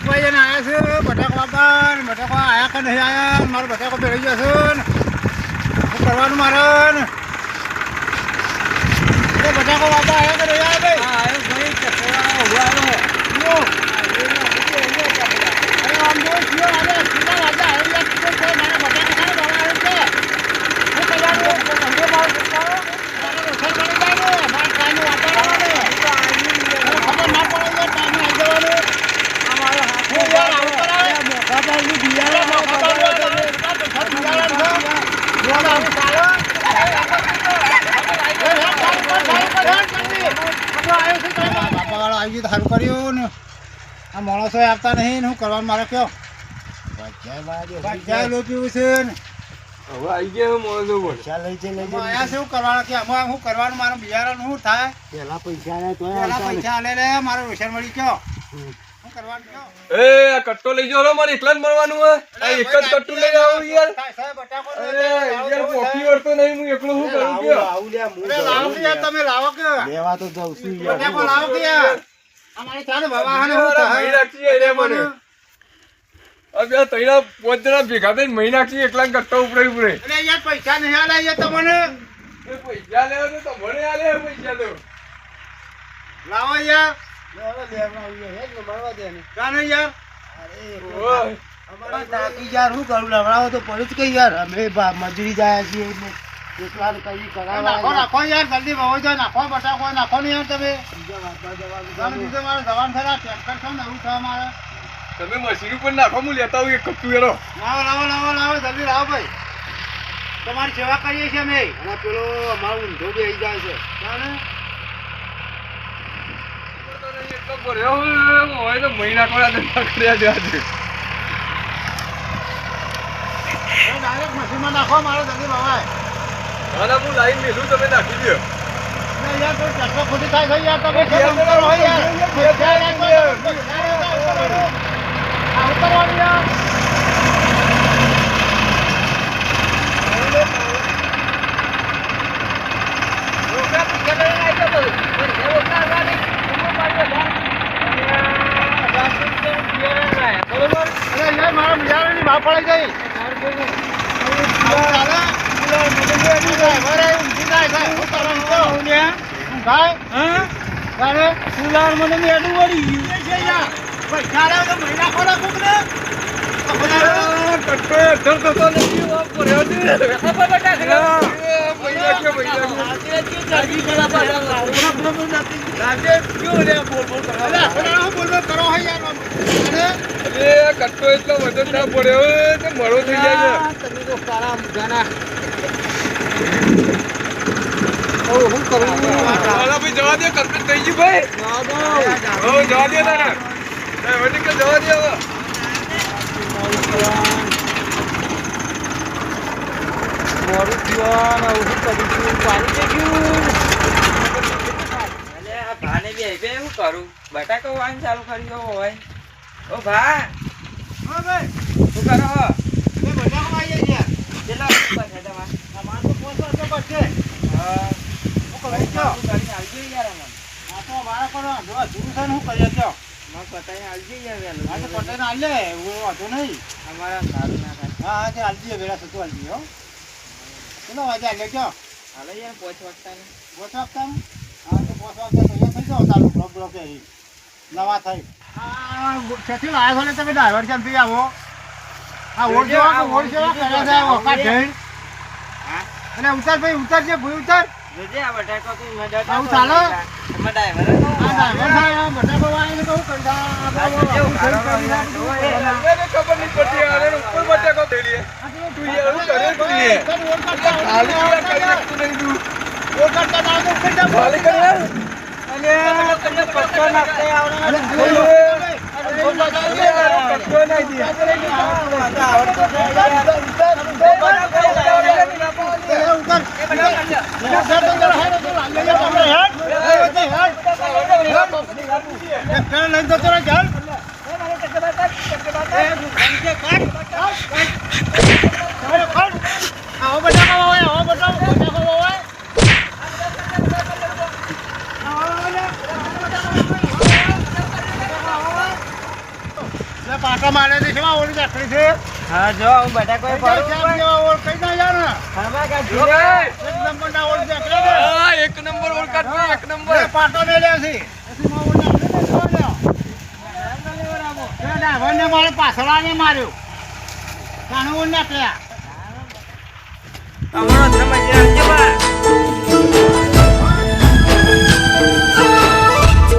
ભાઈને આયા છે બટાકો બાપા બટાકો આયા કે નહીં આયા મારો બટાકો ભેળી ગયો છે શું કરવાનું મારે બટાકો બાપા આયા કે નહીં આયા ભાઈ આવ્યો ભાઈ ચકરા ઉભા આવ્યો અરે આમ જો થયો અરે કેટલા વાગ્યા આવ્યા છે મારા બટાકા ખાને બાબા આવ્યો છે શું કરવાનું ધંધો ભાવ કરતા મારે રોસર કરી જાય ને મારા કાયનું વાપરવાનું ખબર ના પડે ટાઈમે આવી જવાનું અમારો હાથો યાર આવું કરાવે મોખાબાલની બિયારા સારું કર્યું ને આ માણસો આવતા નહીં શું કરવાનું મારે કયો પીવું છે ને હવે આવી ગયા મોડો પૈસા લઈ છે આયા શું કરવાનું કે અમે શું કરવાનું મારું બિયારણ શું થાય પેલા પૈસા ને પેલા પૈસા લે મારો રોશન મળી ગયો શું કરવાનું કયો એ આ કટ્ટો લઈ જાવ મારે એકલા જ મળવાનું હે આ એક જ કટ્ટો લઈ આવો યાર અરે યાર પોકી વળતો નહીં હું એકલો શું કરું કે આવું લે લાવો કે યાર તમે લાવો કે લેવા તો જાઉં છું યાર બટાકો લાવો કે યાર અમારી ચાલે બાબા હાને હું મહી નાખી રે મને અબે તઈના પોત જણા ભેગા થઈને મહી નાખી એકલા કટ્ટો ઉપરે ઉપરે અરે યાર પૈસા નહીં આલે યાર તમને એ પૈસા લેવા તો મને આલે પૈસા તો લાવો યાર મજૂરી જાય છીએ નાખો યાર જલ્દી ભાવ જાય નાખો બટાકો નાખો ને યાર તમે બીજો મારે જવાન થયા ટ્રેક્ટર છો ને એવું થવા મારે તમે મશીન ઉપર નાખો હું લેતા આવું એક કટ્ટુ એનો લાવો જલ્દી લાવો ભાઈ તમારી સેવા કરીએ છીએ અમે અને પેલો અમારો ઊંધો બી આવી જાય છે મહિના કોડા કર્યા છે ડાયરેક્ટ મશીનમાં નાખો મારે જલ્દી ભાવાય ના હું લાઈન મેલું તમે નાખી દો યાર તો ટ્રેક્ટર ખોટી થાય છે યાર તમે ઉતરવાનું યાર મારા બિયારાની ભાવ પડી ગઈ મને મેડું વળી પૈસા તો મહિના ખોરા કુક ને કટ્ટો એટલો વધુ ના પડ્યો તો મળો થઈ જાય તમે તો સારા મજાના હું કરું ભાઈ જવા દે કમ્પ્લીટ થઈ ગયું ભાઈ જવા દે તારા વડી કે જવા દે હવે મોરું થયું આવું કરીશું પાણી ગયું ભાને બી આવી શું કરું બટાકો વાન ચાલુ કર્યો હોય ઓ ભા હા ભાઈ શું કરો હો મેં બટાકો આવી ગયા કેટલા બસ છે તમારે અમાર તો 500 બચે હા હું કરી છો કરીને આવજો યાર અમને આ તો મારા પર જો જૂનું છે હું કરીએ છો મને પતાઈને આવજો યાર વેલું આ તો પટેલ આલે હું વાંધો નહીં અમારા સારું ના થાય હા તે આલજી વેલા થતું આલજી હો કેટલો વાગે આલે છો હાલો યાર પોચ વાગતા ને પોચ વાગતા હા તો પોચ વાગતા તૈયાર થઈ જાઓ ચાલુ બ્લોક બ્લોક નવા થઈ આ ખેતી લાયા છો ને તમે ડ્રાઈવર કેમથી આવો આ ઓળ જેવા કર્યા છે વખત જઈને અને ઉતાર ભાઈ ઉતારજે ભાઈ ઉતાર જોજે આ બટાકો તું આવું ચાલો અમે ડ્રાઈવર આ ડ્રાઈવર થાય બટાકો વાળાને કહું કરતા ખબર નહીં પડતી આને ઉપર બટાકો થઈ લે તું યાર હું કરે તું યાર ખાલી કરી નહીં તું ઓ કરતા ના તો ઉપર જા ખાલી કરી યાર અને પટ્ટો નાખતે આવડે કટ્ટો નહીં પાટો માર્યો છે શેમાં ઓળી રાખડી છે હા જો હું બટાકો ફરું પણ ઓળ કઈ ના યાર હમા કા જો ભાઈ. એક નંબર ના ઓળ રાખડે ને હા, એક નંબર ઓળ કાઢવી, એક નંબર. એ પાટો ને લે છે એથી માં ઓળ રાખડે ને છોડ લ્યો એ ડાભણને મારે પાછળ આવીને માર્યો કાનો ઓળ નાખ્યા અમારો ધર્મ